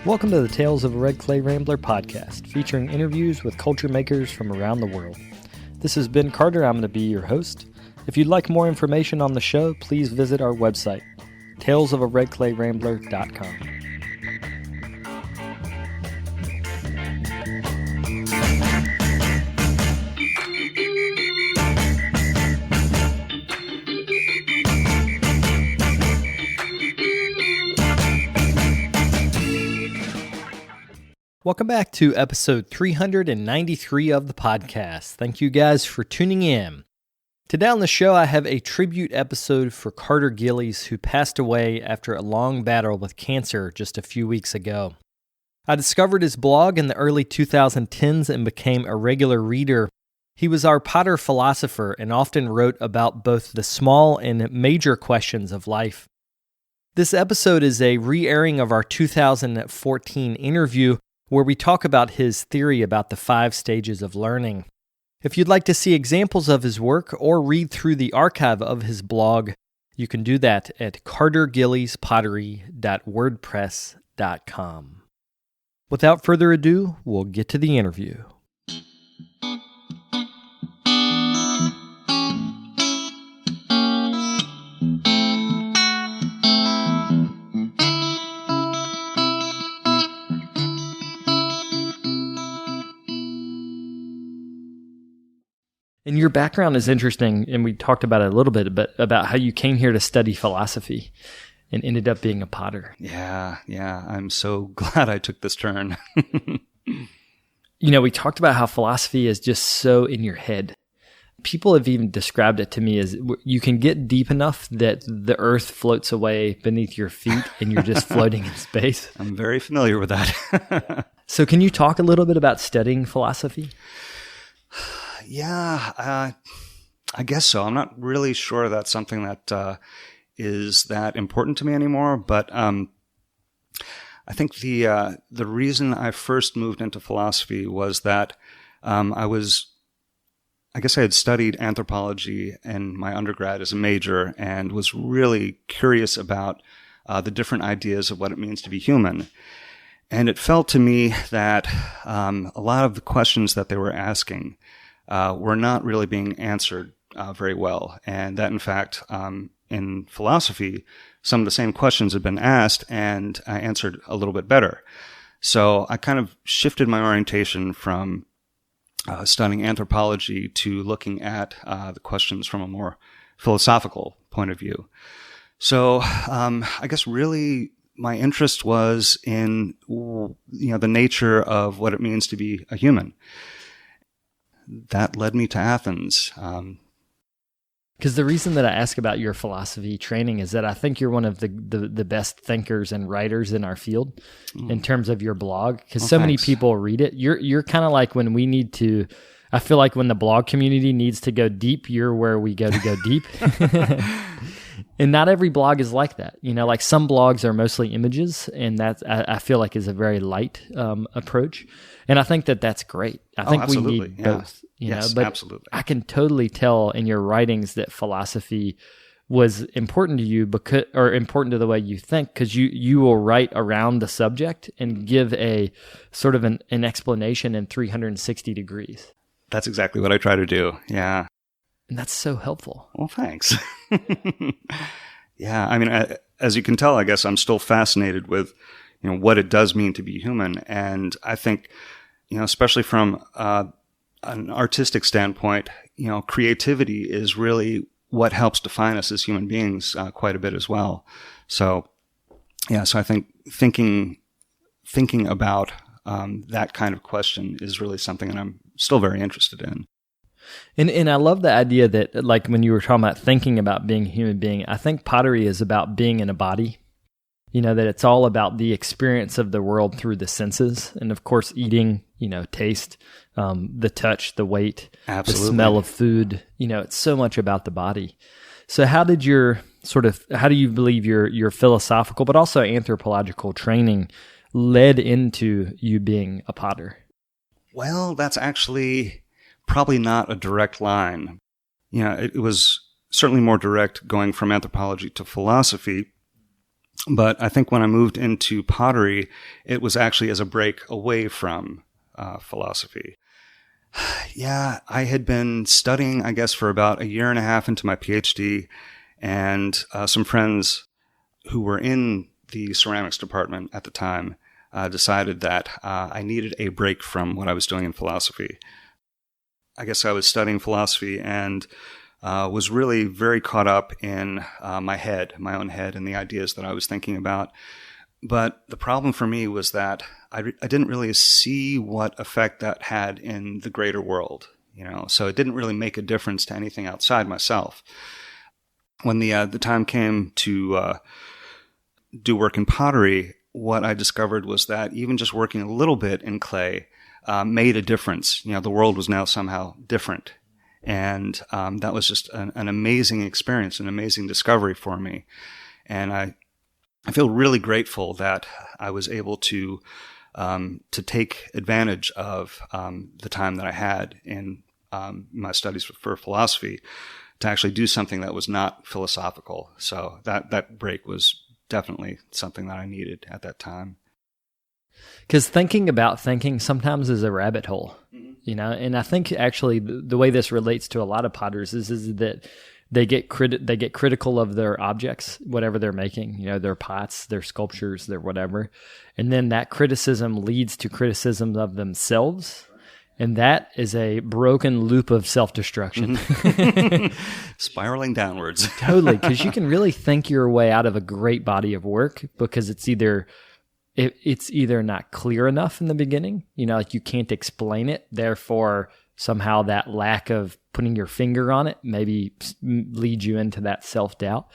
Welcome to the Tales of a Red Clay Rambler podcast, featuring interviews with culture makers from around the world. This is Ben Carter. I'm going to be your host. If you'd like more information on the show, please visit our website, talesofaredclayrambler.com. Welcome back to episode 393 of the podcast. Thank you guys for tuning in. Today on the show, I have a tribute episode for Carter Gillies, who passed away after a long battle with cancer just a few weeks ago. I discovered his blog in the early 2010s and became a regular reader. He was our Potter philosopher and often wrote about both the small and major questions of life. This episode is a re-airing of our 2014 interview, where we talk about his theory about the 5 stages of learning. If you'd like to see examples of his work or read through the archive of his blog, you can do that at cartergilliespoddery.wordpress.com. Without further ado, we'll get to the interview. And your background is interesting, and we talked about it a little bit, but about how you came here to study philosophy and ended up being a potter. Yeah. I'm so glad I took this turn. We talked about how philosophy is just so in your head. People have even described it to me as you can get deep enough that the earth floats away beneath your feet and you're just floating in space. I'm very familiar with that. So can you talk a little bit about studying philosophy? Yeah, I guess so. I'm not really sure that's something that is that important to me anymore. But I think the reason I first moved into philosophy was that I had studied anthropology in my undergrad as a major and was really curious about the different ideas of what it means to be human. And it felt to me that a lot of the questions that they were asking were not really being answered very well. And that, in fact, in philosophy, some of the same questions had been asked and I answered a little bit better. So I kind of shifted my orientation from studying anthropology to looking at the questions from a more philosophical point of view. So I guess really my interest was in the nature of what it means to be a human. That led me to Athens. Because the reason that I ask about your philosophy training is that I think you're one of the best thinkers and writers in our field in terms of your blog. Because many people read it. You're kind of like when we need to. I feel like when the blog community needs to go deep, you're where we go to go deep. And not every blog is like that. Like some blogs are mostly images, and that I feel like is a very light approach. And I think that that's great. I think we need both. But absolutely. I can totally tell in your writings that philosophy was important to you or important to the way you think, because you will write around the subject and give a sort of an explanation in 360 degrees. That's exactly what I try to do. Yeah. And that's so helpful. Well, thanks. Yeah. I mean, as you can tell, I guess I'm still fascinated with, what it does mean to be human. And I think, especially from an artistic standpoint, creativity is really what helps define us as human beings quite a bit as well. So, so I think thinking about that kind of question is really something that I'm still very interested in. And I love the idea that, like, when you were talking about thinking about being a human being, I think pottery is about being in a body. That it's all about the experience of the world through the senses. And of course, eating, taste, the touch, the weight, Absolutely. The smell of food, it's so much about the body. So how do you believe your philosophical, but also anthropological training led into you being a potter? Well, that's actually probably not a direct line. It was certainly more direct going from anthropology to philosophy. But I think when I moved into pottery, it was actually as a break away from philosophy. Yeah, I had been studying, I guess, for about a year and a half into my PhD, and some friends who were in the ceramics department at the time decided that I needed a break from what I was doing in philosophy. I guess I was studying philosophy and was really very caught up in my own head, and the ideas that I was thinking about. But the problem for me was that I didn't really see what effect that had in the greater world, so it didn't really make a difference to anything outside myself. When the time came to do work in pottery, what I discovered was that even just working a little bit in clay made a difference. The world was now somehow different. And that was just an amazing experience, an amazing discovery for me. And I feel really grateful that I was able to take advantage of the time that I had in my studies for philosophy to actually do something that was not philosophical. So that break was definitely something that I needed at that time. Because thinking about thinking sometimes is a rabbit hole, and I think actually the way this relates to a lot of potters is that they get critical of their objects, whatever they're making, their pots, their sculptures, their whatever. And then that criticism leads to criticism of themselves. And that is a broken loop of self-destruction. Spiraling downwards. Totally, because you can really think your way out of a great body of work because it's either not clear enough in the beginning, like you can't explain it. Therefore, somehow that lack of putting your finger on it maybe leads you into that self-doubt.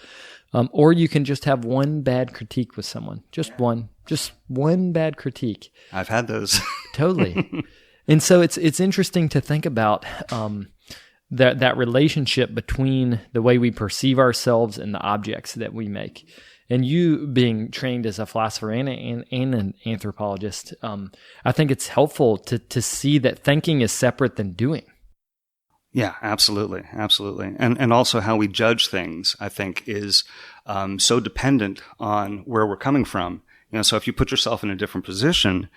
Or you can just have one bad critique with someone, just one bad critique. I've had those. Totally. And so it's interesting to think about that relationship between the way we perceive ourselves and the objects that we make. And you being trained as a philosopher and an anthropologist, I think it's helpful to see that thinking is separate than doing. Yeah, absolutely. Absolutely. And also how we judge things, I think, is so dependent on where we're coming from. So if you put yourself in a different position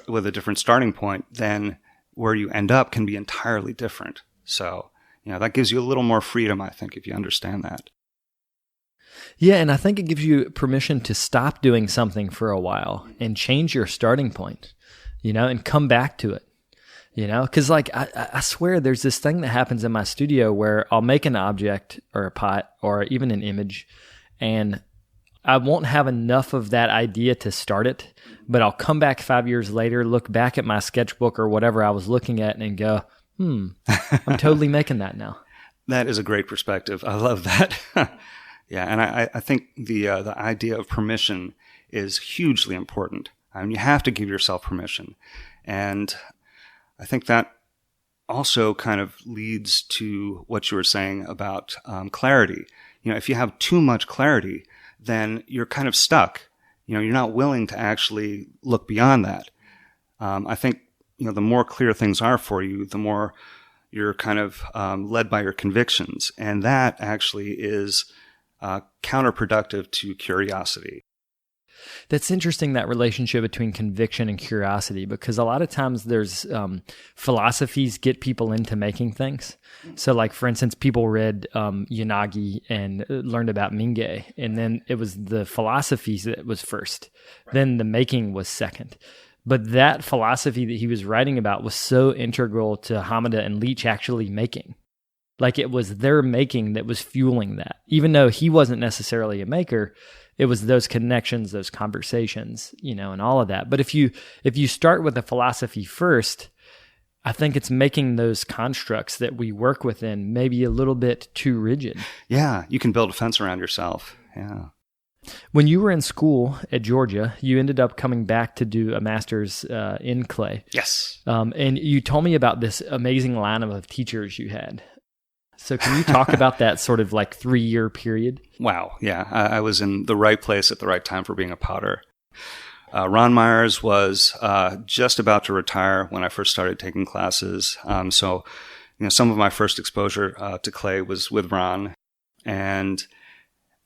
with a different starting point, then where you end up can be entirely different. So, that gives you a little more freedom, I think, if you understand that. Yeah, and I think it gives you permission to stop doing something for a while and change your starting point, and come back to it, because I swear there's this thing that happens in my studio where I'll make an object or a pot or even an image, and I won't have enough of that idea to start it, but I'll come back 5 years later, look back at my sketchbook or whatever I was looking at and go, I'm totally making that now. That is a great perspective. I love that. Yeah, and I think the idea of permission is hugely important. You have to give yourself permission. And I think that also kind of leads to what you were saying about clarity. If you have too much clarity, then you're kind of stuck. You're not willing to actually look beyond that. I think, the more clear things are for you, the more you're kind of led by your convictions. And that actually is counterproductive to curiosity. That's interesting, that relationship between conviction and curiosity, because a lot of times there's philosophies get people into making things. So like, for instance, people read Yanagi and learned about Minge, and then it was the philosophies that was first. Then the making was second. But that philosophy that he was writing about was so integral to Hamada and Leach actually making. Like, it was their making that was fueling that. Even though he wasn't necessarily a maker, it was those connections, those conversations, and all of that. But if you start with a philosophy first, I think it's making those constructs that we work within maybe a little bit too rigid. Yeah, you can build a fence around yourself. Yeah. When you were in school at Georgia, you ended up coming back to do a master's in clay. Yes. And you told me about this amazing lineup of teachers you had. So can you talk about that sort of like 3-year period? Wow. Yeah. I was in the right place at the right time for being a potter. Ron Myers was just about to retire when I first started taking classes. So some of my first exposure to clay was with Ron. And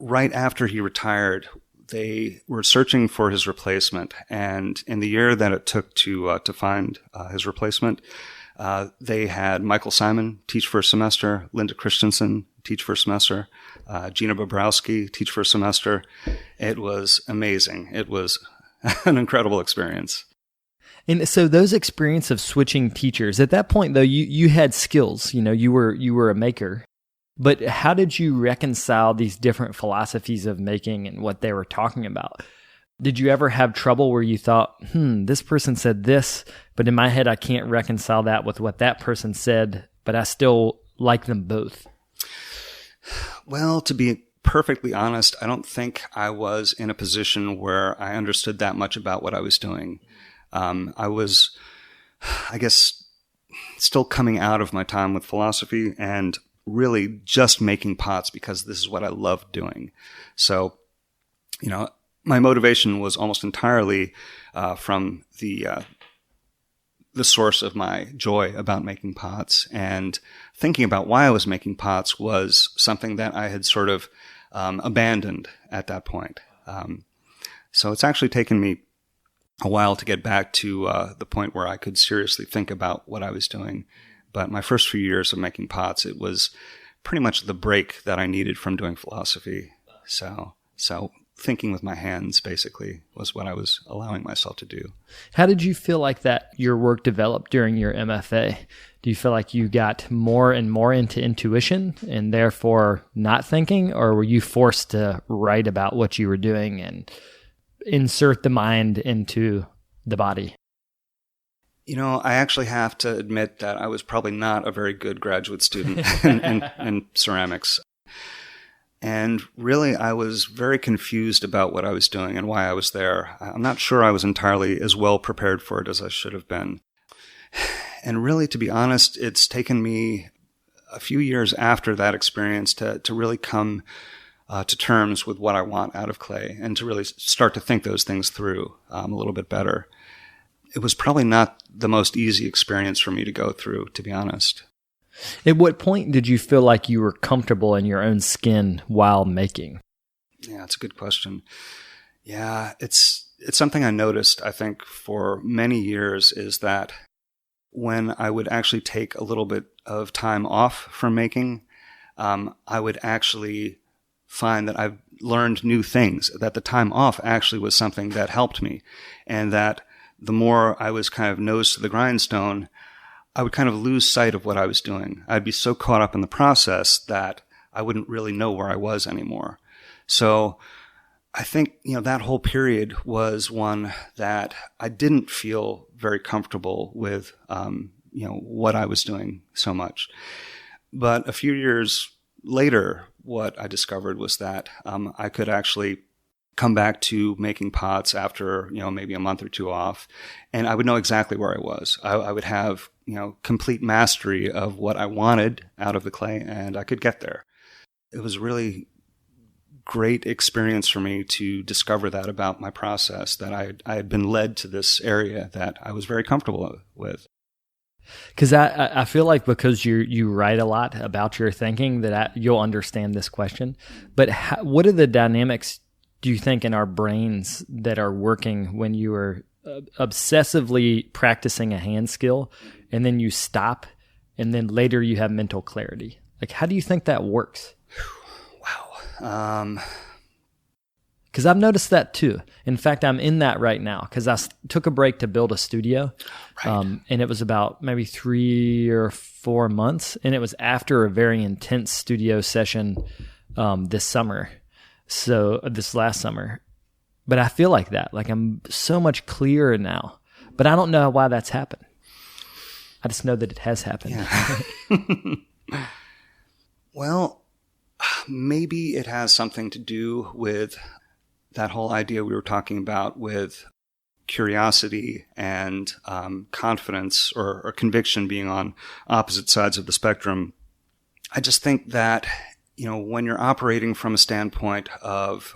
right after he retired, they were searching for his replacement. And in the year that it took to find his replacement, they had Michael Simon teach for a semester, Linda Christensen teach for a semester, Gina Bobrowski teach for a semester. It was amazing. It was an incredible experience. And so those experience of switching teachers, at that point though, you had skills, you were a maker. But how did you reconcile these different philosophies of making and what they were talking about? Did you ever have trouble where you thought, this person said this, but in my head I can't reconcile that with what that person said, but I still like them both? Well, to be perfectly honest, I don't think I was in a position where I understood that much about what I was doing. I was, I guess, still coming out of my time with philosophy and really just making pots because this is what I love doing. So, my motivation was almost entirely from the source of my joy about making pots, and thinking about why I was making pots was something that I had sort of abandoned at that point. So it's actually taken me a while to get back to the point where I could seriously think about what I was doing. But my first few years of making pots, it was pretty much the break that I needed from doing philosophy. So thinking with my hands, basically, was what I was allowing myself to do. How did you feel like that your work developed during your MFA? Do you feel like you got more and more into intuition and therefore not thinking, or were you forced to write about what you were doing and insert the mind into the body? I actually have to admit that I was probably not a very good graduate student in ceramics. And really, I was very confused about what I was doing and why I was there. I'm not sure I was entirely as well prepared for it as I should have been. And really, to be honest, it's taken me a few years after that experience to really come to terms with what I want out of clay and to really start to think those things through a little bit better. It was probably not the most easy experience for me to go through, to be honest. At what point did you feel like you were comfortable in your own skin while making? Yeah, it's a good question. Yeah, it's something I noticed, I think, for many years, is that when I would actually take a little bit of time off from making, I would actually find that I've learned new things, that the time off actually was something that helped me, and that the more I was kind of nose to the grindstone, I would kind of lose sight of what I was doing. I'd be so caught up in the process that I wouldn't really know where I was anymore. So I think, that whole period was one that I didn't feel very comfortable with, what I was doing so much. But a few years later, what I discovered was that I could actually come back to making pots after, maybe a month or two off, and I would know exactly where I was. I would have, complete mastery of what I wanted out of the clay, and I could get there. It was really great experience for me to discover that about my process, that I had been led to this area that I was very comfortable with. Because I feel like because you write a lot about your thinking that you'll understand this question. But what are the dynamics, do you think, in our brains that are working when you are obsessively practicing a hand skill and then you stop and then later you have mental clarity? Like, how do you think that works? Wow. Because I've noticed that too. In fact, I'm in that right now because I took a break to build a studio. Right. And it was about maybe 3 or 4 months. And it was after a very intense studio session this summer. So this last summer. But I feel like that. Like I'm so much clearer now. But I don't know why that's happened. I just know that it has happened. Yeah. Well, maybe it has something to do with that whole idea we were talking about with curiosity and confidence or conviction being on opposite sides of the spectrum. I just think that, when you're operating from a standpoint of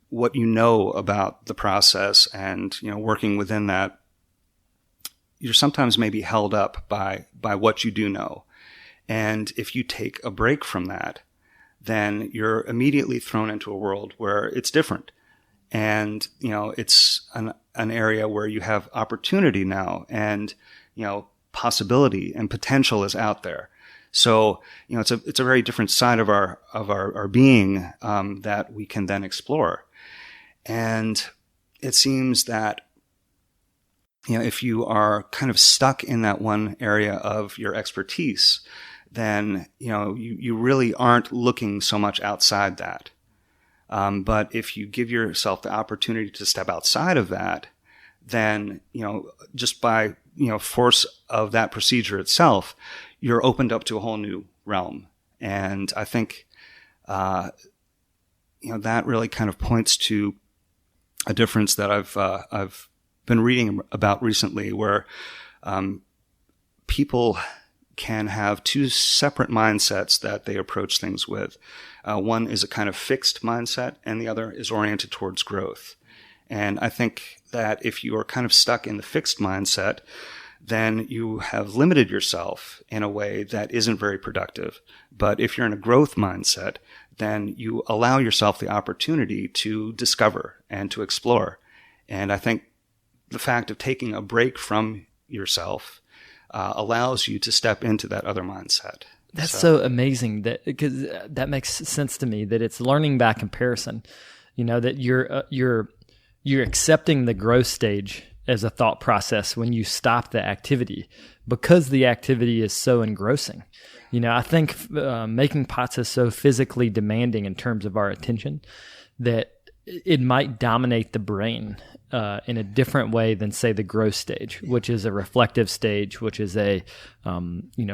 what you know about the process and, working within that, you're sometimes maybe held up by what you do know. And if you take a break from that, then you're immediately thrown into a world where it's different. And, it's an area where you have opportunity now, and, possibility and potential is out there. So, it's a very different side of our being, that we can then explore. And it seems that, if you are kind of stuck in that one area of your expertise, then, you really aren't looking so much outside that. But if you give yourself the opportunity to step outside of that, then, just by, force of that procedure itself, you're opened up to a whole new realm. And I think, that really kind of points to a difference that I've been reading about recently, where, people can have two separate mindsets that they approach things with. One is a kind of fixed mindset, and the other is oriented towards growth. And I think that if you are kind of stuck in the fixed mindset, then you have limited yourself in a way that isn't very productive. But if you're in a growth mindset, then you allow yourself the opportunity to discover and to explore. And I think the fact of taking a break from yourself allows you to step into that other mindset. That's so amazing, because that makes sense to me, that it's learning by comparison. That you're accepting the growth stage as a thought process when you stop the activity, because the activity is so engrossing. I think making pots is so physically demanding in terms of our attention that it might dominate the brain in a different way than, say, the growth stage, which is a reflective stage, which is a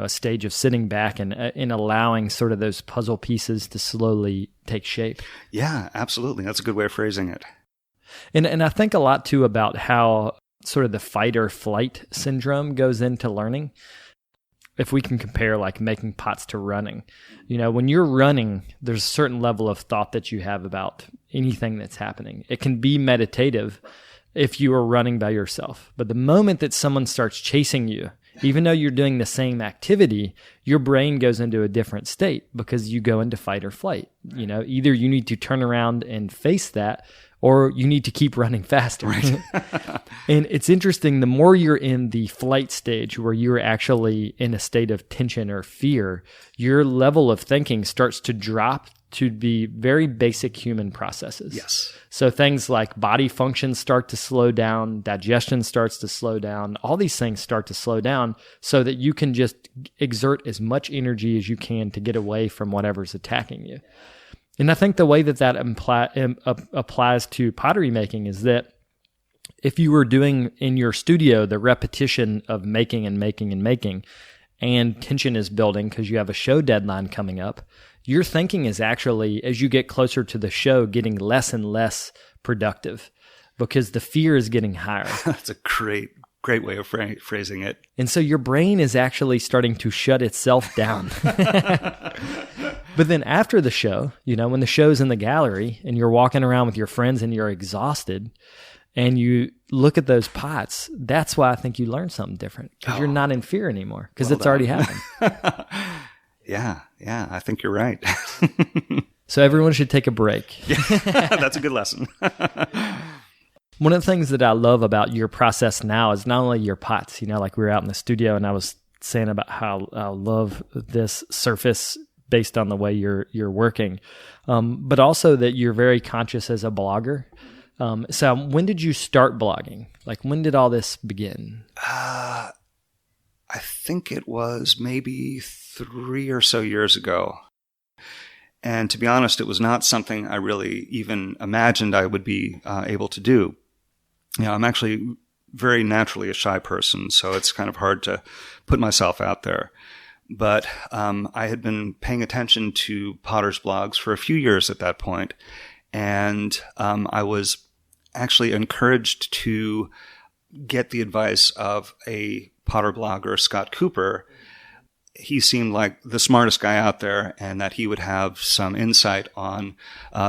stage of sitting back and allowing sort of those puzzle pieces to slowly take shape. Yeah, absolutely. That's a good way of phrasing it. And I think a lot too about how sort of the fight or flight syndrome goes into learning. If we can compare like making pots to running, when you're running, there's a certain level of thought that you have about anything that's happening. It can be meditative if you are running by yourself. But the moment that someone starts chasing you, even though you're doing the same activity, your brain goes into a different state because you go into fight or flight. Either you need to turn around and face that, or you need to keep running faster. Right. And it's interesting, the more you're in the flight stage where you're actually in a state of tension or fear, your level of thinking starts to drop to the very basic human processes. Yes. So things like body functions start to slow down, digestion starts to slow down, all these things start to slow down so that you can just exert as much energy as you can to get away from whatever's attacking you. And I think the way that applies to pottery making is that if you were doing in your studio the repetition of making and making and making, and tension is building because you have a show deadline coming up, your thinking is actually, as you get closer to the show, getting less and less productive because the fear is getting higher. That's a great way of phrasing it. And so your brain is actually starting to shut itself down. But then after the show, when the show's in the gallery and you're walking around with your friends and you're exhausted and you look at those pots, that's why I think you learn something different, because you're not in fear anymore, because it's already happened. Yeah, I think you're right. So everyone should take a break. Yeah, that's a good lesson. One of the things that I love about your process now is not only your pots, like we were out in the studio and I was saying about how I love this surface based on the way you're working, but also that you're very conscious as a blogger. So when did you start blogging? Like, when did all this begin? I think it was maybe 3 or so years ago. And to be honest, it was not something I really even imagined I would be able to do. I'm actually very naturally a shy person, so it's kind of hard to put myself out there. But I had been paying attention to potters' blogs for a few years at that point, and I was actually encouraged to get the advice of a potter blogger, Scott Cooper. He seemed like the smartest guy out there, and that he would have some insight on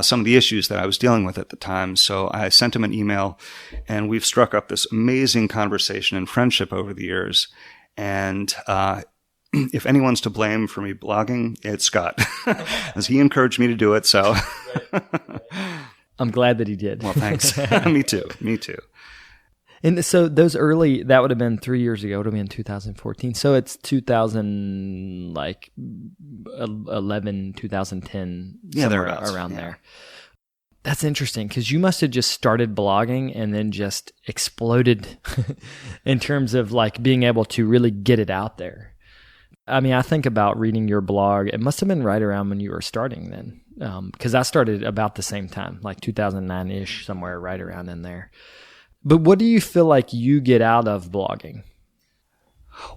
some of the issues that I was dealing with at the time. So I sent him an email, and we've struck up this amazing conversation and friendship over the years. And if anyone's to blame for me blogging, it's Scott, as he encouraged me to do it. So, I'm glad that he did. Well, thanks. Me too. And so that would have been 3 years ago. It would have been 2014. So it's 2011, 2010, somewhere around there. That's interesting because you must have just started blogging and then just exploded in terms of like being able to really get it out there. I mean, I think about reading your blog. It must have been right around when you were starting then, because I started about the same time, like 2009-ish, somewhere right around in there. But what do you feel like you get out of blogging?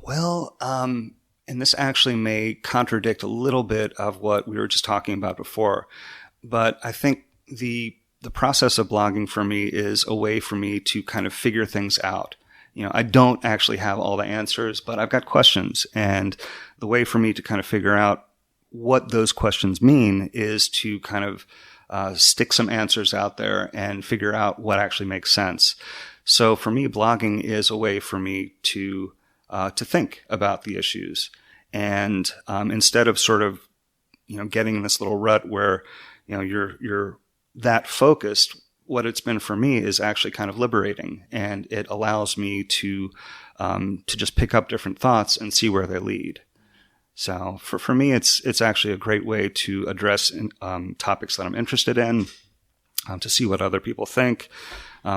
Well, and this actually may contradict a little bit of what we were just talking about before, but I think the process of blogging for me is a way for me to kind of figure things out. I don't actually have all the answers, but I've got questions. And the way for me to kind of figure out what those questions mean is to kind of stick some answers out there and figure out what actually makes sense. So for me, blogging is a way for me to think about the issues. And instead of sort of, getting in this little rut where, you're that focused, what it's been for me is actually kind of liberating, and it allows me to just pick up different thoughts and see where they lead. So for me, it's actually a great way to address topics that I'm interested in, to see what other people think.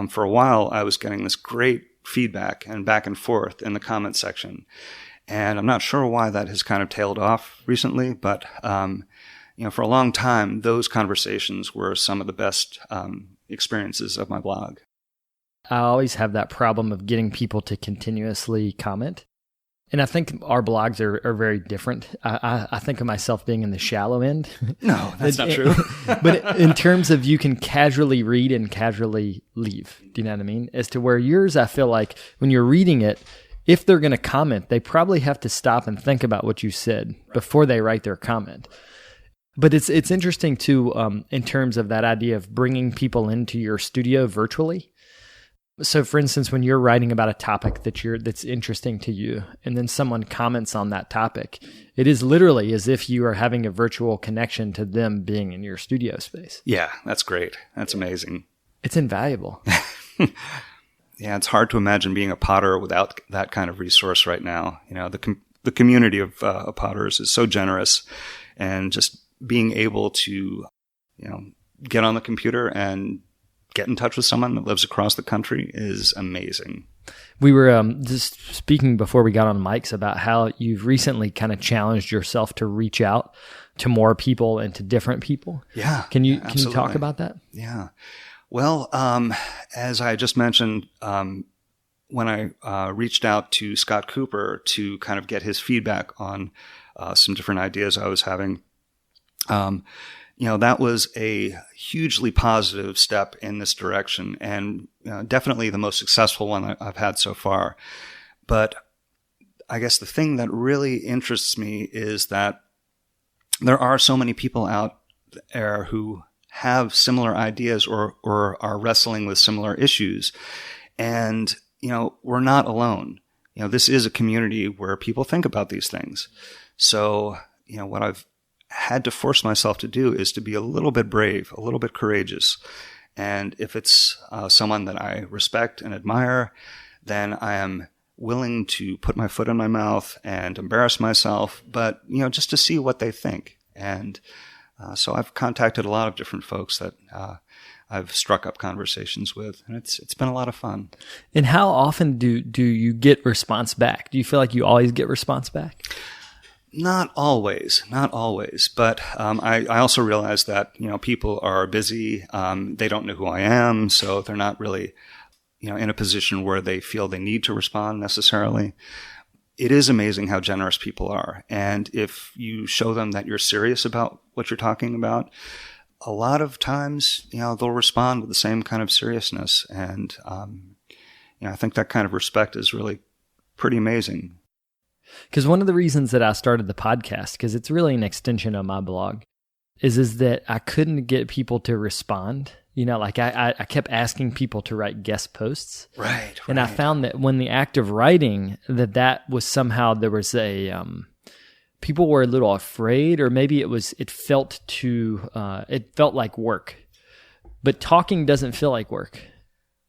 For a while, I was getting this great feedback and back and forth in the comment section, and I'm not sure why that has kind of tailed off recently, but for a long time, those conversations were some of the best experiences of my blog. I always have that problem of getting people to continuously comment. And I think our blogs are very different. I think of myself being in the shallow end. No, that's not true. But in terms of you can casually read and casually leave. Do you know what I mean? As to where yours, I feel like when you're reading it, if they're going to comment, they probably have to stop and think about what you said before they write their comment. But it's interesting too, in terms of that idea of bringing people into your studio virtually. So, for instance, when you're writing about a topic that's interesting to you, and then someone comments on that topic, it is literally as if you are having a virtual connection to them being in your studio space. Yeah, that's great. That's amazing. It's invaluable. Yeah, it's hard to imagine being a potter without that kind of resource right now. The community of potters is so generous, and just being able to, get on the computer and get in touch with someone that lives across the country is amazing. We were just speaking before we got on mics about how you've recently kind of challenged yourself to reach out to more people and to different people. Yeah. Can you talk about that? Yeah. Well, as I just mentioned, when I reached out to Scott Cooper to kind of get his feedback on some different ideas I was having, that was a hugely positive step in this direction, and definitely the most successful one that I've had so far. But I guess the thing that really interests me is that there are so many people out there who have similar ideas or are wrestling with similar issues. And, we're not alone. This is a community where people think about these things. So, what I've had to force myself to do is to be a little bit brave, a little bit courageous. And if it's someone that I respect and admire, then I am willing to put my foot in my mouth and embarrass myself, but, just to see what they think. And so I've contacted a lot of different folks that I've struck up conversations with, and it's been a lot of fun. And how often do you get response back? Do you feel like you always get response back? Not always, but I also realize that people are busy. They don't know who I am, so they're not really in a position where they feel they need to respond necessarily. It is amazing how generous people are, and if you show them that you're serious about what you're talking about, a lot of times they'll respond with the same kind of seriousness, and I think that kind of respect is really pretty amazing. Because one of the reasons that I started the podcast, because it's really an extension of my blog, is that I couldn't get people to respond. I kept asking people to write guest posts. Right. And I found that when the act of writing, that was somehow, there was people were a little afraid, or maybe it felt like work. but talking doesn't feel like work.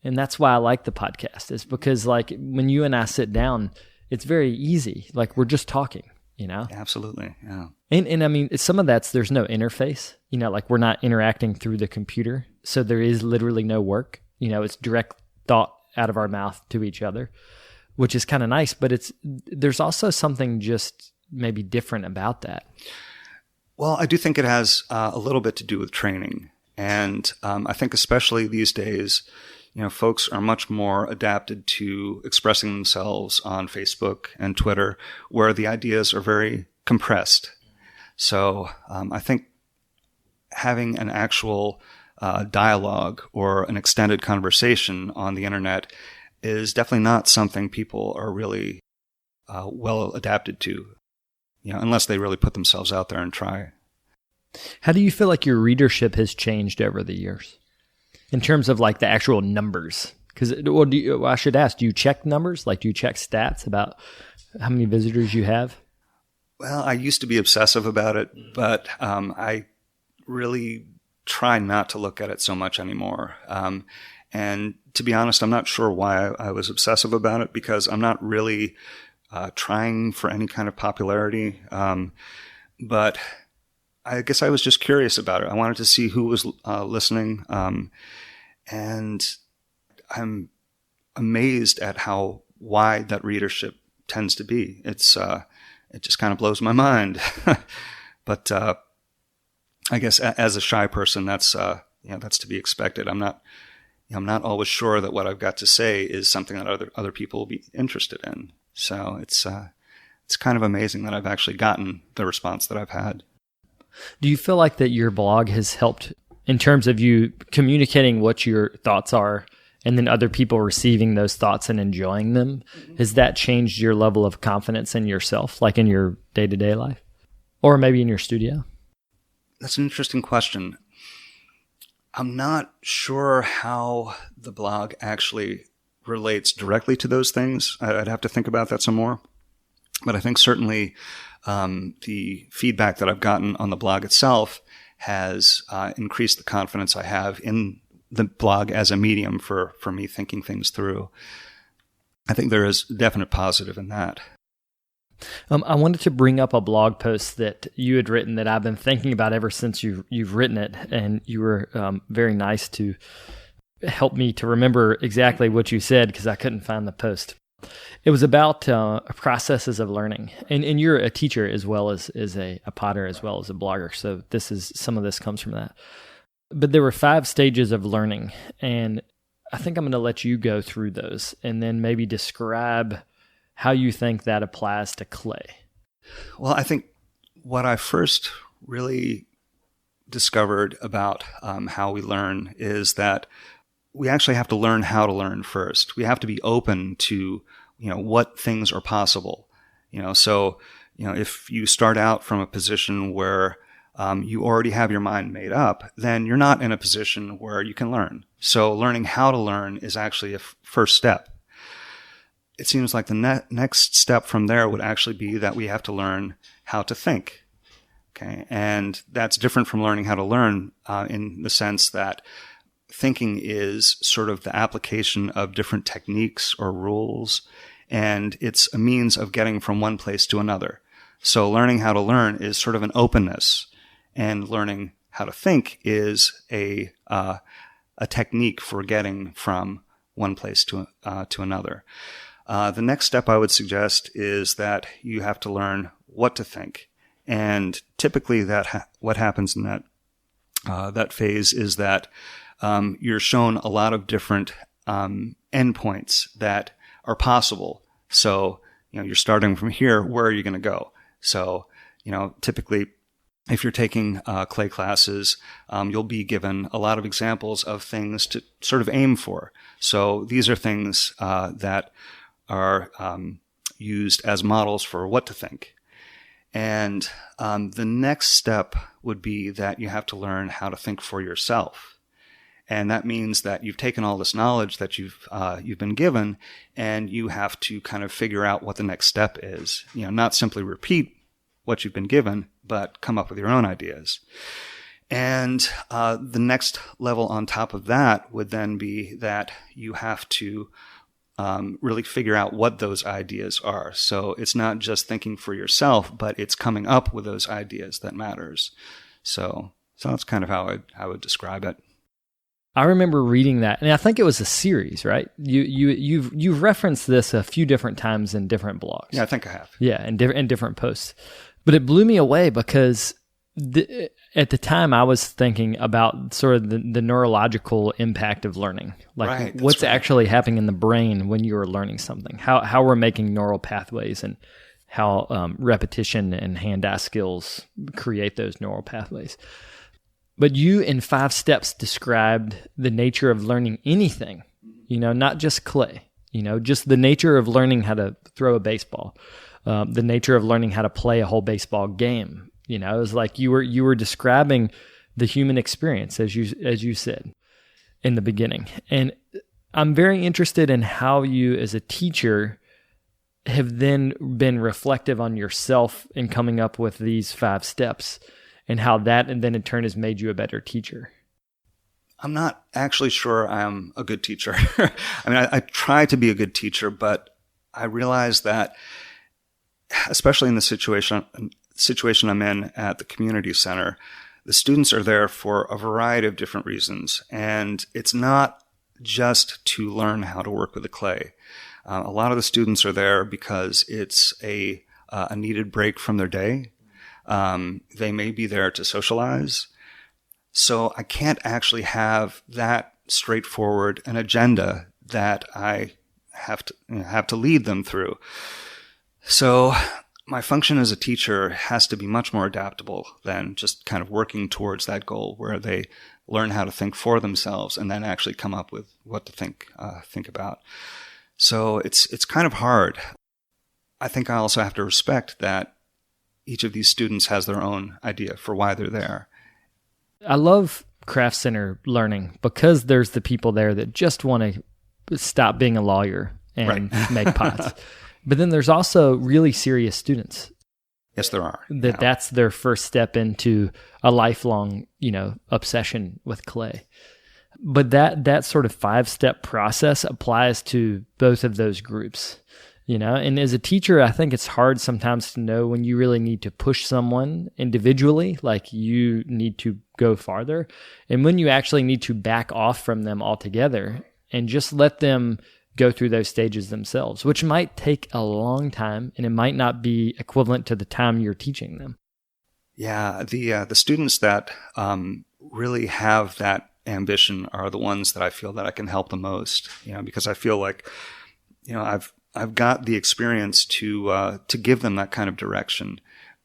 And that's why I like the podcast, is because like when you and I sit down, it's very easy. Like we're just talking, you know? Absolutely. Yeah. And I mean, some of there's no interface, you know, like we're not interacting through the computer. So there is literally no work, you know, it's direct thought out of our mouth to each other, which is kind of nice, but there's also something just maybe different about that. Well, I do think it has a little bit to do with training. And I think especially these days, you know, folks are much more adapted to expressing themselves on Facebook and Twitter, where the ideas are very compressed. So I think having an actual dialogue or an extended conversation on the internet is definitely not something people are really well adapted to, you know, unless they really put themselves out there and try. How do you feel like your readership has changed over the years in terms of like the actual numbers? Because I should ask, do you check numbers? Like, do you check stats about how many visitors you have? Well, I used to be obsessive about it, but I really try not to look at it so much anymore. And to be honest, I'm not sure why I was obsessive about it, because I'm not really trying for any kind of popularity. But I guess I was just curious about it. I wanted to see who was listening. And I'm amazed at how wide that readership tends to be. It just kind of blows my mind. But I guess as a shy person, that's to be expected. I'm not always sure that what I've got to say is something that other people will be interested in. So it's kind of amazing that I've actually gotten the response that I've had. Do you feel like that your blog has helped in terms of you communicating what your thoughts are and then other people receiving those thoughts and enjoying them? Has that changed your level of confidence in yourself, like in your day-to-day life or maybe in your studio? That's an interesting question. I'm not sure how the blog actually relates directly to those things. I'd have to think about that some more. But I think certainly the feedback that I've gotten on the blog itself has increased the confidence I have in the blog as a medium for me thinking things through. I think there is definite positive in that. I wanted to bring up a blog post that you had written that I've been thinking about ever since you've written it, and you were very nice to help me to remember exactly what you said because I couldn't find the post. It was about processes of learning, and you're a teacher as well as a potter as well as a blogger, so some of this comes from that. But there were 5 stages of learning, and I think I'm going to let you go through those and then maybe describe how you think that applies to clay. Well, I think what I first really discovered about how we learn is that we actually have to learn how to learn first. We have to be open to, what things are possible. So if you start out from a position where you already have your mind made up, then you're not in a position where you can learn. So learning how to learn is actually a first step. It seems like the next step from there would actually be that we have to learn how to think. Okay, and that's different from learning how to learn in the sense that thinking is sort of the application of different techniques or rules, and it's a means of getting from one place to another. So learning how to learn is sort of an openness, and learning how to think is a technique for getting from one place to another. The next step I would suggest is that you have to learn what to think. And typically what happens in that phase is that you're shown a lot of different endpoints that are possible. So, you're starting from here, where are you going to go? So, typically if you're taking clay classes, you'll be given a lot of examples of things to sort of aim for. So these are things that are used as models for what to think. And the next step would be that you have to learn how to think for yourself. And that means that you've taken all this knowledge that you've been given, and you have to kind of figure out what the next step is. Not simply repeat what you've been given, but come up with your own ideas. And the next level on top of that would then be that you have to really figure out what those ideas are. So it's not just thinking for yourself, but it's coming up with those ideas that matters. So that's kind of how I would describe it. I remember reading that, and I think it was a series, right? You've referenced this a few different times in different blogs. Yeah, I think I have. Yeah, in different posts. But it blew me away because at the time I was thinking about sort of the neurological impact of learning, like what's actually happening in the brain when you are learning something, how we're making neural pathways, and how repetition and hand-eye skills create those neural pathways. But you, in 5 steps, described the nature of learning anything, not just clay, just the nature of learning how to throw a baseball, the nature of learning how to play a whole baseball game. It was like you were describing the human experience, as you said in the beginning. And I'm very interested in how you, as a teacher, have then been reflective on yourself in coming up with these 5 steps, and how that, and then in turn, has made you a better teacher. I'm not actually sure I'm a good teacher. I mean, I try to be a good teacher, but I realize that, especially in the situation I'm in at the community center, the students are there for a variety of different reasons. And it's not just to learn how to work with the clay. A lot of the students are there because it's a needed break from their day. They may be there to socialize. So I can't actually have that straightforward an agenda that I have to lead them through. So my function as a teacher has to be much more adaptable than just kind of working towards that goal where they learn how to think for themselves and then actually come up with what to think about. So it's kind of hard. I think I also have to respect that each of these students has their own idea for why they're there. I love craft center learning because there's the people there that just want to stop being a lawyer and make pots. But then there's also really serious students. Yes, there are. That's their first step into a lifelong, obsession with clay. But that sort of 5-step process applies to both of those groups. And as a teacher, I think it's hard sometimes to know when you really need to push someone individually, like you need to go farther, and when you actually need to back off from them altogether and just let them go through those stages themselves, which might take a long time, and it might not be equivalent to the time you're teaching them. Yeah, the students that really have that ambition are the ones that I feel that I can help the most, because I feel like, I've got the experience to give them that kind of direction.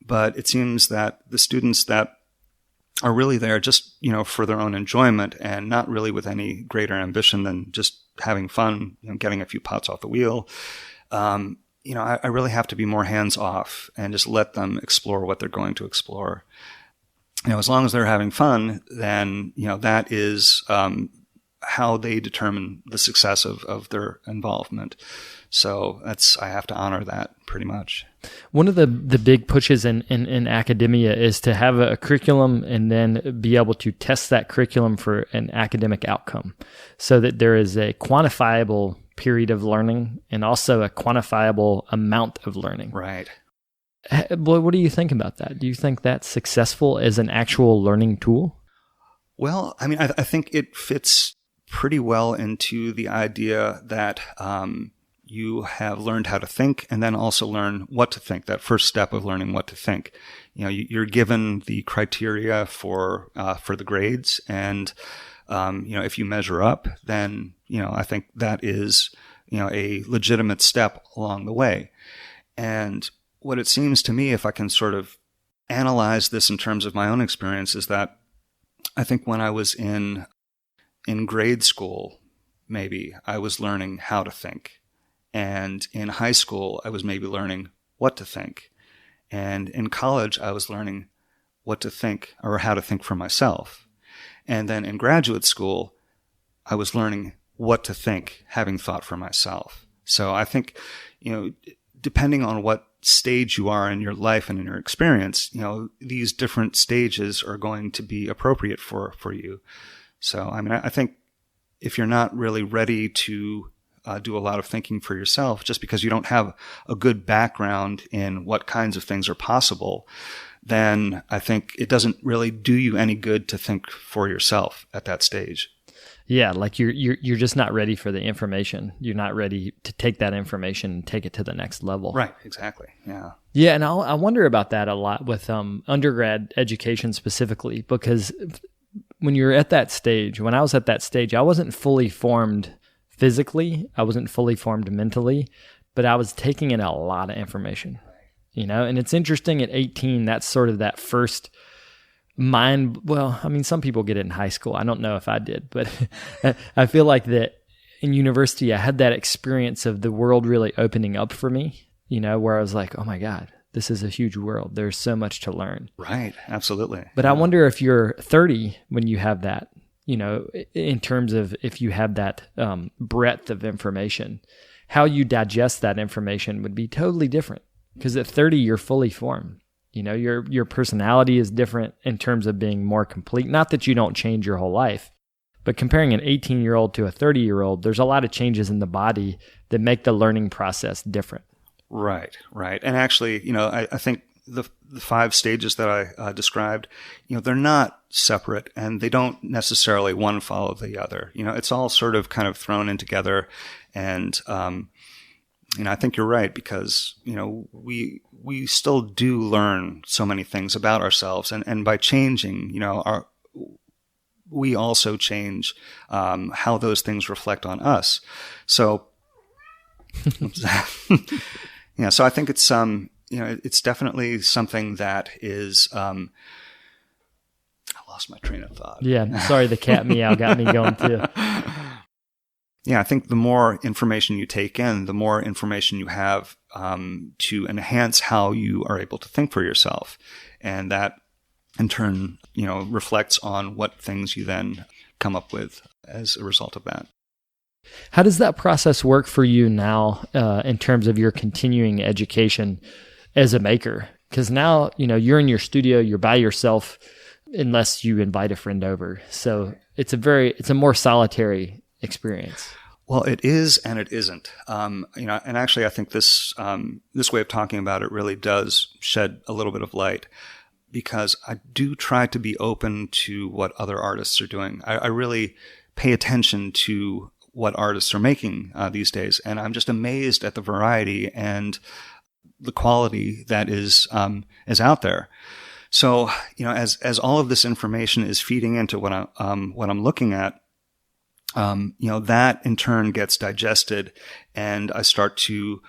But it seems that the students that are really there just, for their own enjoyment and not really with any greater ambition than just having fun, getting a few pots off the wheel. I really have to be more hands off and just let them explore what they're going to explore. As long as they're having fun, then, that is how they determine the success of their involvement. So I have to honor that pretty much. One of the big pushes in academia is to have a curriculum and then be able to test that curriculum for an academic outcome so that there is a quantifiable period of learning and also a quantifiable amount of learning. Right. Boy, what do you think about that? Do you think that's successful as an actual learning tool? Well, I mean, I think it fits pretty well into the idea that you have learned how to think and then also learn what to think, that first step of learning what to think. You're given the criteria for the grades, and if you measure up, then I think that is a legitimate step along the way. And what it seems to me, if I can sort of analyze this in terms of my own experience, is that I think when I was in grade school, maybe I was learning how to think. And in high school, I was maybe learning what to think. And in college, I was learning what to think or how to think for myself. And then in graduate school, I was learning what to think, having thought for myself. So I think, depending on what stage you are in your life and in your experience, these different stages are going to be appropriate for you. So, I mean, I think if you're not really ready to do a lot of thinking for yourself, just because you don't have a good background in what kinds of things are possible, then I think it doesn't really do you any good to think for yourself at that stage. Yeah, like you're just not ready for the information. You're not ready to take that information and take it to the next level. Right, exactly. Yeah. Yeah, and I wonder about that a lot with undergrad education specifically, because when you're at that stage, when I was at that stage, I wasn't fully formed physically, I wasn't fully formed mentally, but I was taking in a lot of information, and it's interesting at 18, that's sort of that first well, I mean, some people get it in high school. I don't know if I did, but I feel like that in university, I had that experience of the world really opening up for me, where I was like, oh my God, this is a huge world. There's so much to learn. Right. Absolutely. But I wonder if you're 30 when you have that, in terms of if you have that breadth of information, how you digest that information would be totally different. Because at 30, you're fully formed. Your personality is different in terms of being more complete. Not that you don't change your whole life, but comparing an 18-year-old to a 30-year-old, there's a lot of changes in the body that make the learning process different. Right. And actually, I think the 5 stages that I described, they're not separate and they don't necessarily one follow the other. It's all sort of kind of thrown in together. And, I think you're right because, we still do learn so many things about ourselves. And by changing, we also change how those things reflect on us. So, yeah, so I think it's, it's definitely something that is, I lost my train of thought. Yeah, sorry, the cat meow got me going too. Yeah, I think the more information you take in, the more information you have to enhance how you are able to think for yourself. And that, in turn, reflects on what things you then come up with as a result of that. How does that process work for you now in terms of your continuing education as a maker? Because now, you're in your studio, you're by yourself, unless you invite a friend over. So it's a more solitary experience. Well, it is and it isn't. And actually I think this way of talking about it really does shed a little bit of light because I do try to be open to what other artists are doing. I really pay attention to what artists are making these days. And I'm just amazed at the variety and the quality that is out there. So, as all of this information is feeding into what I'm looking at, that in turn gets digested and I start to,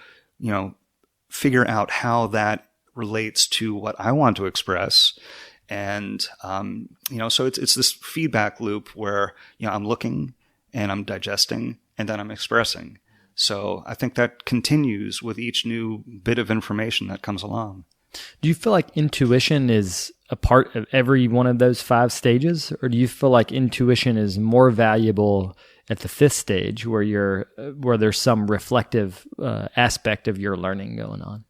figure out how that relates to what I want to express. And, so it's this feedback loop where, I'm looking and I'm digesting and then I'm expressing. So I think that continues with each new bit of information that comes along. Do you feel like intuition is a part of every one of those 5 stages? Or do you feel like intuition is more valuable at the 5th stage where there's some reflective aspect of your learning going on?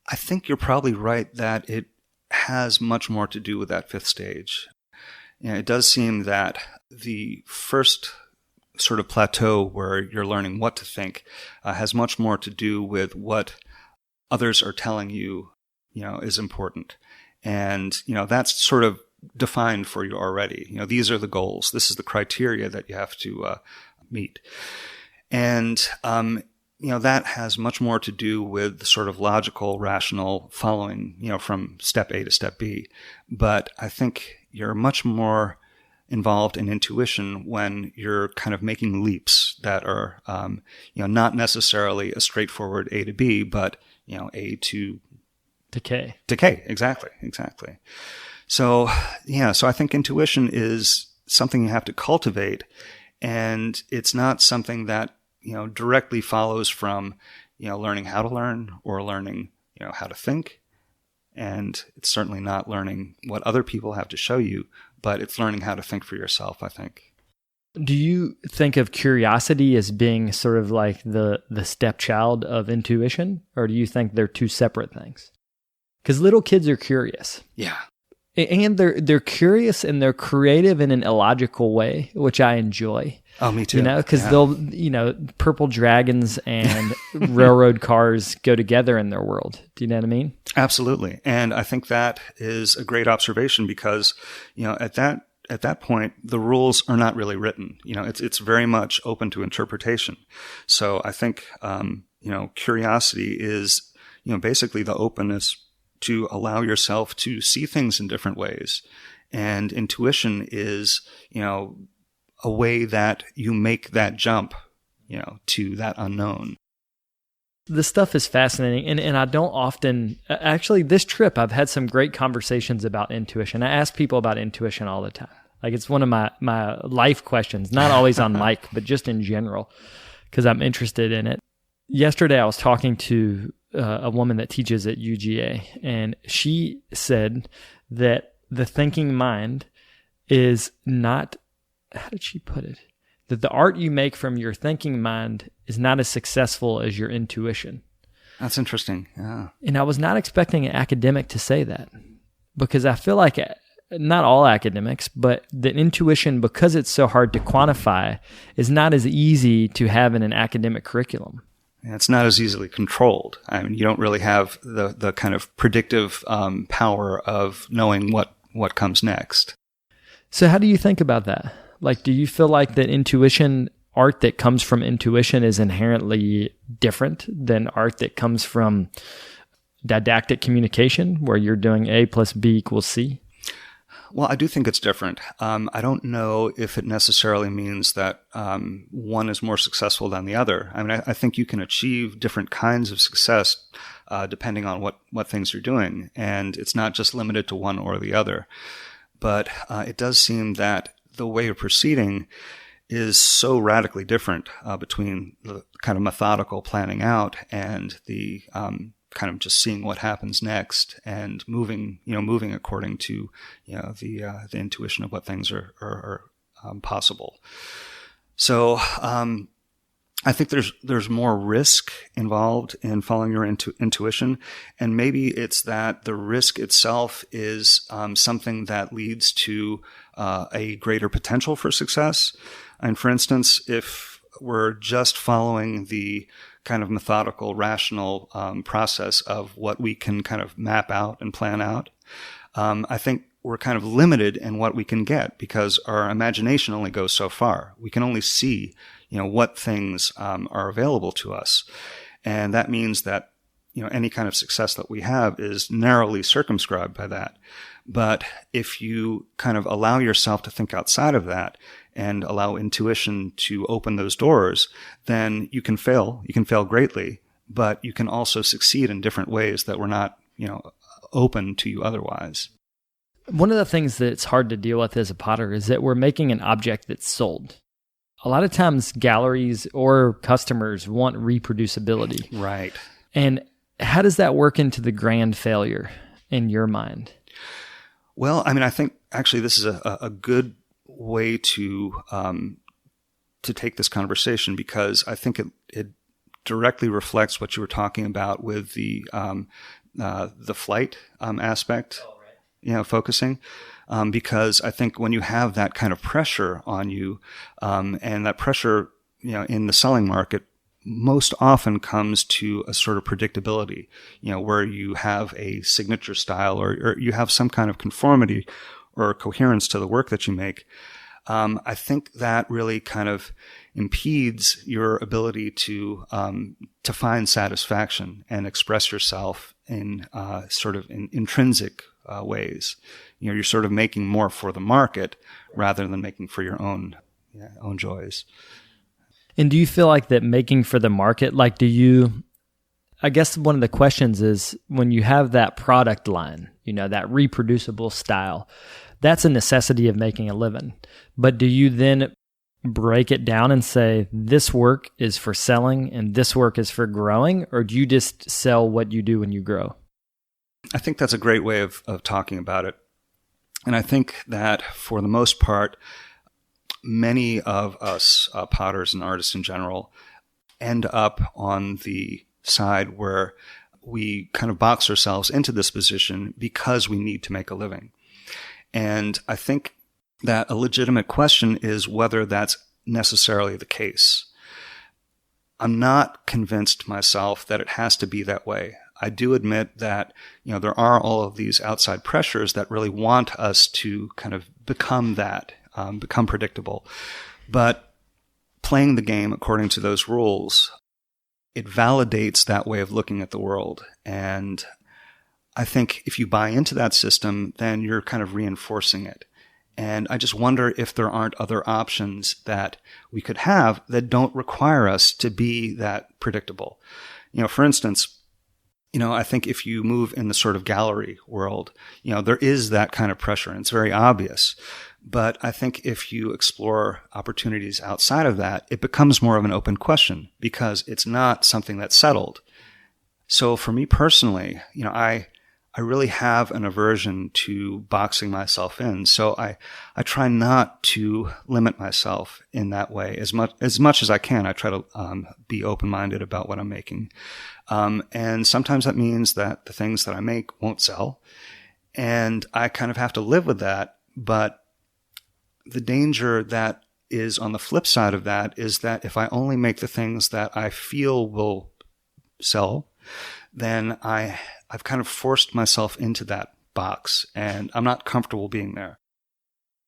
I think you're probably right that it has much more to do with that 5th stage. It does seem that the first sort of plateau where you're learning what to think has much more to do with what others are telling you, is important. And, that's sort of defined for you already. These are the goals. This is the criteria that you have to meet. And, that has much more to do with the sort of logical, rational following, from step A to step B. But I think you're much more involved in intuition when you're kind of making leaps that are, not necessarily a straightforward A to B, but, A to K. To K, exactly. So, so I think intuition is something you have to cultivate, and it's not something that, directly follows from, learning how to learn or learning, how to think. And it's certainly not learning what other people have to show you, but it's learning how to think for yourself, I think. Do you think of curiosity as being sort of like the stepchild of intuition, or do you think they're two separate things? Because little kids are curious. Yeah. And they're curious and they're creative in an illogical way, which I enjoy. Oh, me too. Because they'll, purple dragons and railroad cars go together in their world. Do you know what I mean? Absolutely. And I think that is a great observation because, at that point, the rules are not really written. It's very much open to interpretation. So I think, curiosity is, basically the openness to allow yourself to see things in different ways. And intuition is, a way that you make that jump, to that unknown. This stuff is fascinating. And I don't often, actually this trip, I've had some great conversations about intuition. I ask people about intuition all the time. Like it's one of my life questions, not always on mic, but just in general, because I'm interested in it. Yesterday, I was talking to a woman that teaches at UGA, and she said that the thinking mind is not, how did she put it? That the art you make from your thinking mind is not as successful as your intuition. That's interesting. Yeah. And I was not expecting an academic to say that, because I feel like not all academics, but the intuition, because it's so hard to quantify, is not as easy to have in an academic curriculum. It's not as easily controlled. I mean, you don't really have the kind of predictive power of knowing what comes next. So how do you think about that? Like, do you feel like that intuition, art that comes from intuition is inherently different than art that comes from didactic communication, where you're doing A plus B equals C? Well, I do think it's different. I don't know if it necessarily means that one is more successful than the other. I mean, I think you can achieve different kinds of success depending on what things you're doing. And it's not just limited to one or the other. But it does seem that the way of proceeding is so radically different between the kind of methodical planning out and the kind of just seeing what happens next and moving according to, the intuition of what things are possible. So, I think there's more risk involved in following your intuition, and maybe it's that the risk itself is something that leads to a greater potential for success. And for instance, if we're just following the kind of methodical, rational process of what we can kind of map out and plan out, I think we're kind of limited in what we can get because our imagination only goes so far. We can only see, what things are available to us. And that means that, any kind of success that we have is narrowly circumscribed by that. But if you kind of allow yourself to think outside of that and allow intuition to open those doors, then you can fail. You can fail greatly, but you can also succeed in different ways that were not, open to you otherwise. One of the things that's hard to deal with as a potter is that we're making an object that's sold. A lot of times galleries or customers want reproducibility. Right. And how does that work into the grand failure in your mind? Well, I mean, I think actually this is a good way to take this conversation because I think it directly reflects what you were talking about with the flight aspect. Oh, right. Focusing. Because I think when you have that kind of pressure on you, and that pressure, in the selling market most often comes to a sort of predictability, where you have a signature style or you have some kind of conformity or coherence to the work that you make. I think that really kind of impedes your ability to find satisfaction and express yourself in sort of in intrinsic ways. You're sort of making more for the market rather than making for your own joys. And do you feel like that making for the market, I guess one of the questions is when you have that product line, that reproducible style, that's a necessity of making a living. But do you then break it down and say, this work is for selling and this work is for growing? Or do you just sell what you do when you grow? I think that's a great way of talking about it. And I think that for the most part, many of us potters and artists in general end up on the side where we kind of box ourselves into this position because we need to make a living. And I think that a legitimate question is whether that's necessarily the case. I'm not convinced myself that it has to be that way. I do admit that, there are all of these outside pressures that really want us to kind of become that, become predictable. But playing the game according to those rules, it validates that way of looking at the world. And I think if you buy into that system, then you're kind of reinforcing it. And I just wonder if there aren't other options that we could have that don't require us to be that predictable. For instance, I think if you move in the sort of gallery world, there is that kind of pressure and it's very obvious. But I think if you explore opportunities outside of that, it becomes more of an open question because it's not something that's settled. So for me personally, I really have an aversion to boxing myself in. So I try not to limit myself in that way as much as I can. I try to be open-minded about what I'm making. And sometimes that means that the things that I make won't sell. And I kind of have to live with that. But the danger that is on the flip side of that is that if I only make the things that I feel will sell, then I've kind of forced myself into that box, and I'm not comfortable being there.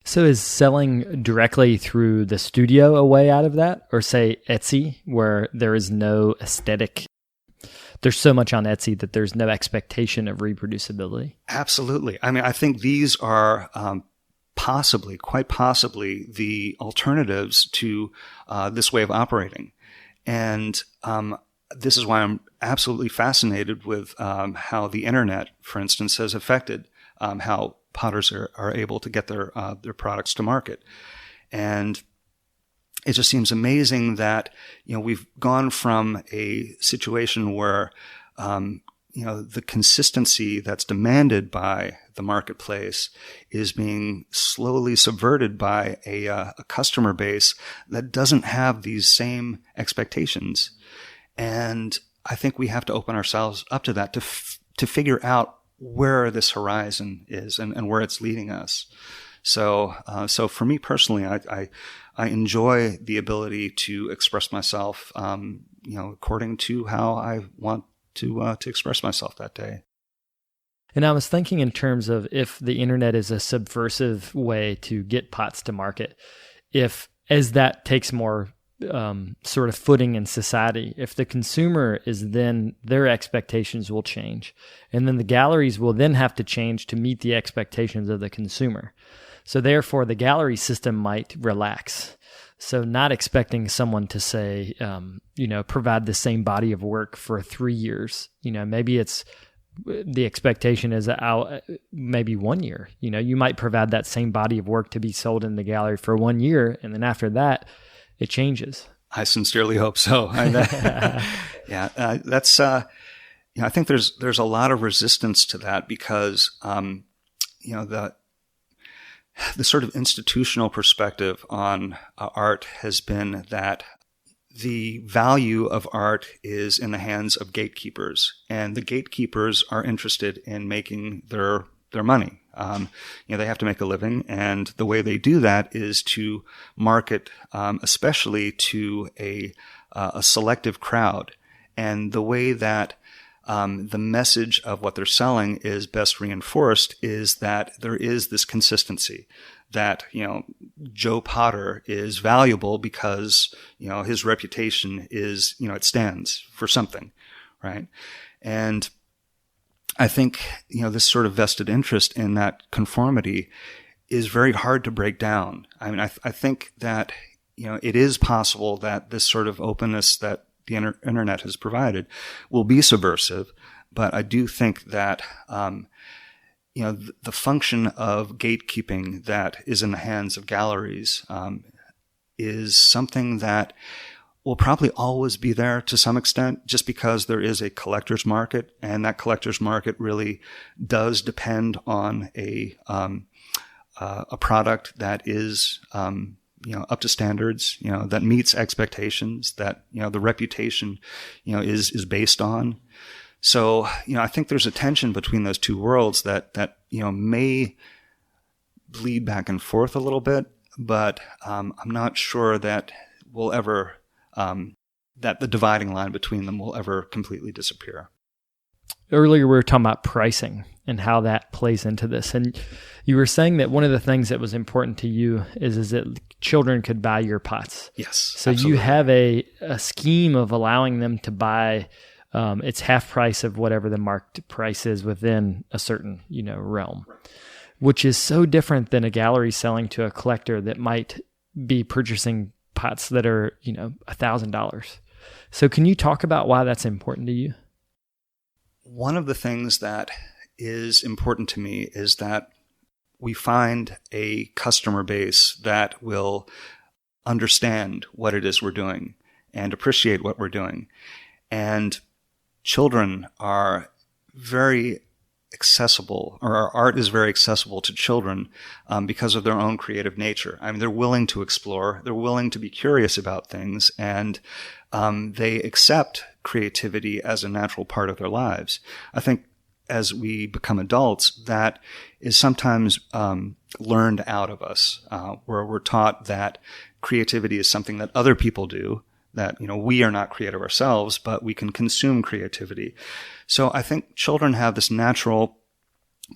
So is selling directly through the studio a way out of that? Or say Etsy, where there is no aesthetic? There's so much on Etsy that there's no expectation of reproducibility. Absolutely. I mean, I think these are quite possibly, the alternatives to this way of operating. And this is why I'm absolutely fascinated with how the internet, for instance, has affected how potters are able to get their products to market. And it just seems amazing that, we've gone from a situation where, the consistency that's demanded by the marketplace is being slowly subverted by a customer base that doesn't have these same expectations. And I think we have to open ourselves up to that to figure out where this horizon is and where it's leading us. So for me personally, I enjoy the ability to express myself, according to how I want to express myself that day. And I was thinking in terms of if the internet is a subversive way to get pots to market, as that takes more sort of footing in society, if the consumer is then, their expectations will change. And then the galleries will then have to change to meet the expectations of the consumer. So therefore, the gallery system might relax. So not expecting someone to say, provide the same body of work for 3 years. Maybe it's the expectation is maybe 1 year. You might provide that same body of work to be sold in the gallery for 1 year. And then after that, it changes. I sincerely hope so. That's. I think there's a lot of resistance to that because the sort of institutional perspective on art has been that the value of art is in the hands of gatekeepers, and the gatekeepers are interested in making their money. They have to make a living, and the way they do that is to market, especially to a selective crowd. And the way that the message of what they're selling is best reinforced is that there is this consistency that, Joe Potter is valuable because, his reputation is, it stands for something, right? And I think, this sort of vested interest in that conformity is very hard to break down. I mean, I think that, it is possible that this sort of openness that the internet has provided will be subversive, but I do think that, the function of gatekeeping that is in the hands of galleries is something that will probably always be there to some extent, just because there is a collector's market, and that collector's market really does depend on a product that is up to standards, that meets expectations, that, the reputation, is based on. So, I think there's a tension between those two worlds that may bleed back and forth a little bit, but I'm not sure that we'll ever, that the dividing line between them will ever completely disappear. Earlier, we were talking about pricing and how that plays into this. And you were saying that one of the things that was important to you is that children could buy your pots. Yes. So absolutely. You have a scheme of allowing them to buy it's half price of whatever the marked price is within a certain, realm, which is so different than a gallery selling to a collector that might be purchasing pots that are, $1,000. So can you talk about why that's important to you? One of the things that is important to me is that we find a customer base that will understand what it is we're doing and appreciate what we're doing. And children are very accessible, or our art is very accessible to children because of their own creative nature. I mean, they're willing to explore, they're willing to be curious about things, and they accept creativity as a natural part of their lives. I think as we become adults, that is sometimes learned out of us, where we're taught that creativity is something that other people do, that, we are not creative ourselves, but we can consume creativity. So I think children have this natural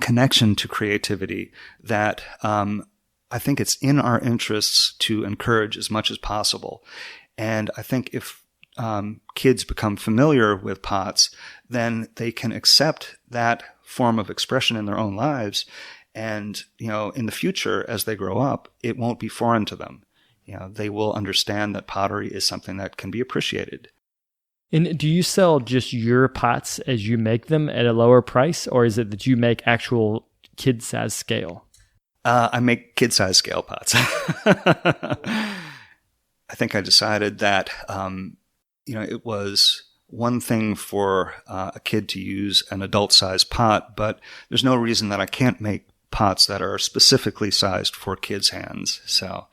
connection to creativity that I think it's in our interests to encourage as much as possible. And I think if kids become familiar with pots, then they can accept that form of expression in their own lives. And, in the future, as they grow up, it won't be foreign to them. They will understand that pottery is something that can be appreciated. And do you sell just your pots as you make them at a lower price, or is it that you make actual kid-size scale? I make kid-size scale pots. I think I decided that, it was one thing for a kid to use an adult-sized pot, but there's no reason that I can't make pots that are specifically sized for kids' hands. So,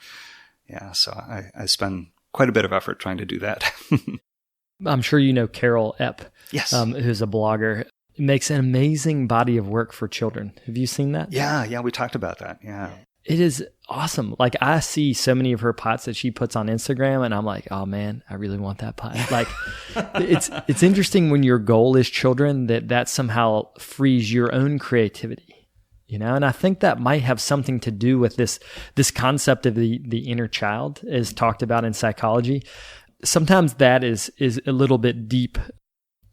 so I spend quite a bit of effort trying to do that. I'm sure you know Carol Epp, yes, who's a blogger. Makes an amazing body of work for children. Have you seen that? Yeah, we talked about that. Yeah. It is awesome. Like, I see so many of her pots that she puts on Instagram, and I'm like, oh man, I really want that pot. Like, it's interesting when your goal is children that somehow frees your own creativity, And I think that might have something to do with this concept of the inner child, as talked about in psychology. Sometimes that is a little bit deep,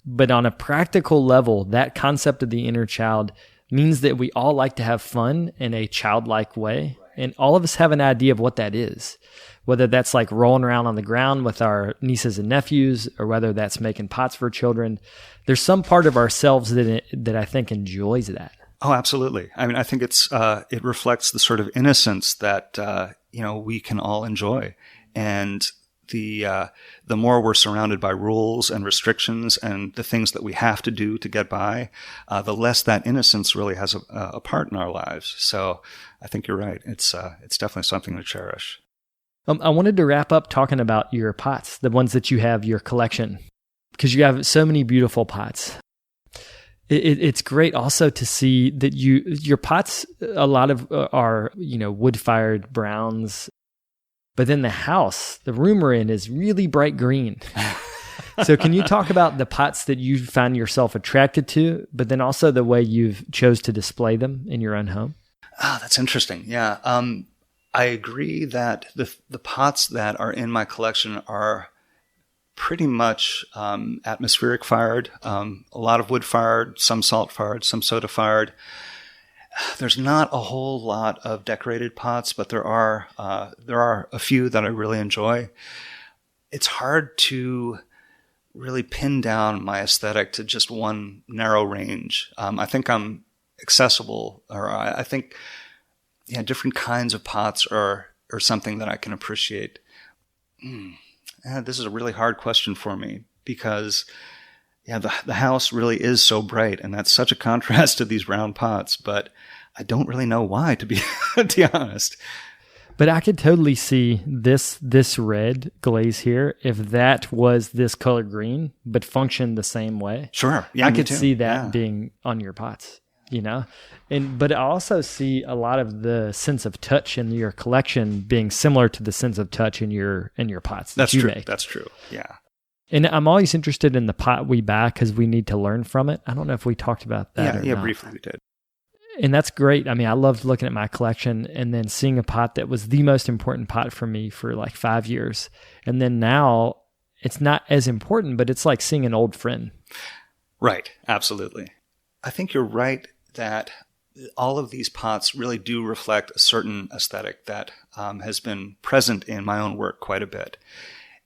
but on a practical level, that concept of the inner child means that we all like to have fun in a childlike way. And all of us have an idea of what that is, whether that's like rolling around on the ground with our nieces and nephews, or whether that's making pots for children. There's some part of ourselves that I think enjoys that. Oh, absolutely. I mean, I think it reflects the sort of innocence that, we can all enjoy. And the more we're surrounded by rules and restrictions and the things that we have to do to get by, the less that innocence really has a part in our lives. So I think you're right. It's definitely something to cherish. I wanted to wrap up talking about your pots, the ones that you have, your collection, because you have so many beautiful pots. It's great also to see that your pots, a lot of are, wood-fired browns. But then the room we're in, is really bright green. So can you talk about the pots that you find yourself attracted to, but then also the way you've chose to display them in your own home? Oh, that's interesting. Yeah. I agree that the pots that are in my collection are pretty much atmospheric fired, a lot of wood fired, some salt fired, some soda fired. There's not a whole lot of decorated pots, but there are a few that I really enjoy. It's hard to really pin down my aesthetic to just one narrow range. I think I'm accessible, or I think different kinds of pots are something that I can appreciate. This is a really hard question for me because the house really is so bright, and that's such a contrast to these round pots, but I don't really know why, to be honest. But I could totally see this red glaze here, if that was this color green, but functioned the same way. Sure. Yeah, I could see that being on your pots, but I also see a lot of the sense of touch in your collection being similar to the sense of touch in your pots that you make. That's true. Yeah. And I'm always interested in the pot we buy because we need to learn from it. I don't know if we talked about that. Yeah, briefly we did. And that's great. I mean, I loved looking at my collection and then seeing a pot that was the most important pot for me for like 5 years. And then now it's not as important, but it's like seeing an old friend. Right. Absolutely. I think you're right that all of these pots really do reflect a certain aesthetic that has been present in my own work quite a bit.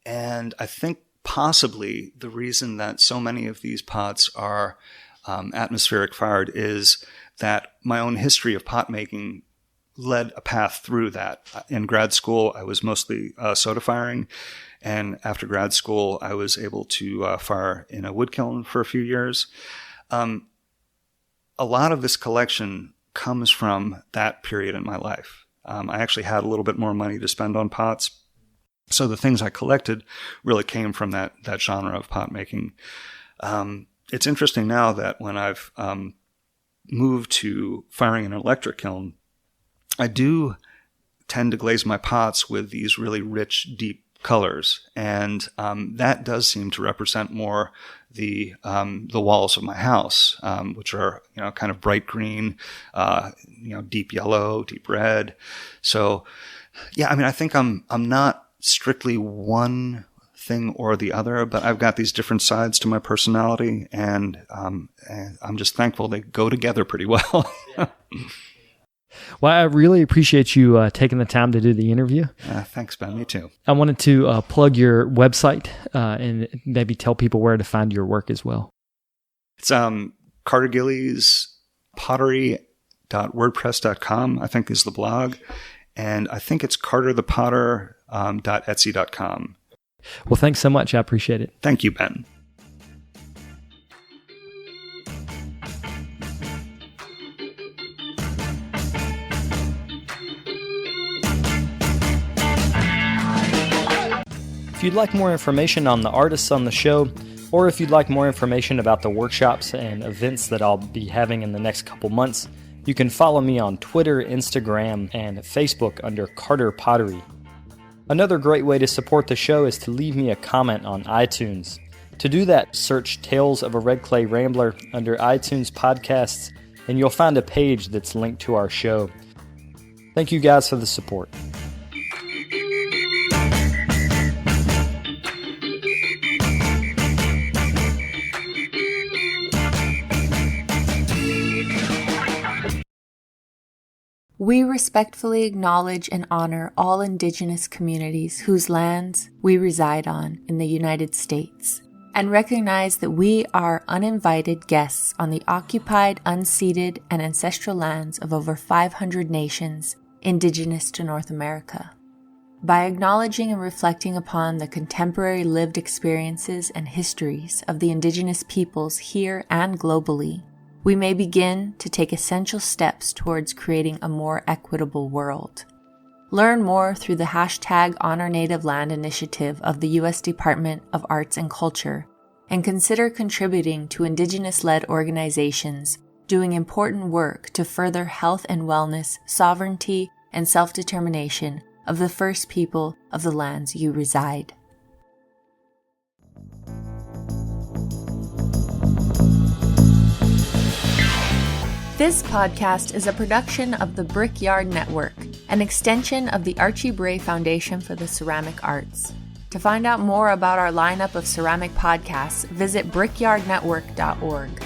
And I think possibly the reason that so many of these pots are atmospheric fired is that my own history of pot making led a path through that. In grad school, I was mostly soda firing. And after grad school, I was able to fire in a wood kiln for a few years. A lot of this collection comes from that period in my life. I actually had a little bit more money to spend on pots. So the things I collected really came from that genre of pot making. It's interesting now that when I've moved to firing in an electric kiln, I do tend to glaze my pots with these really rich, deep colors. And that does seem to represent more the walls of my house, which are, kind of bright green, deep yellow, deep red. So, yeah, I mean, I think I'm not strictly one thing or the other, but I've got these different sides to my personality, and I'm just thankful they go together pretty well. Well, I really appreciate you taking the time to do the interview. Thanks, Ben. Me too. I wanted to plug your website and maybe tell people where to find your work as well. It's Carter Gillies pottery.wordpress.com, I think is the blog. And I think it's carterthepotter.etsy.com. Well, thanks so much. I appreciate it. Thank you, Ben. If you'd like more information on the artists on the show, or if you'd like more information about the workshops and events that I'll be having in the next couple months, you can follow me on Twitter, Instagram, and Facebook under Carter Pottery. Another great way to support the show is to leave me a comment on iTunes. To do that, search Tales of a Red Clay Rambler under iTunes Podcasts, and you'll find a page that's linked to our show. Thank you guys for the support. We respectfully acknowledge and honor all Indigenous communities whose lands we reside on in the United States, and recognize that we are uninvited guests on the occupied, unceded, and ancestral lands of over 500 nations indigenous to North America. By acknowledging and reflecting upon the contemporary lived experiences and histories of the Indigenous peoples here and globally, we may begin to take essential steps towards creating a more equitable world. Learn more through the hashtag Honor Native Land initiative of the U.S. Department of Arts and Culture, and consider contributing to Indigenous-led organizations doing important work to further health and wellness, sovereignty, and self-determination of the first people of the lands you reside. This podcast is a production of the Brickyard Network, an extension of the Archie Bray Foundation for the Ceramic Arts. To find out more about our lineup of ceramic podcasts, visit brickyardnetwork.org.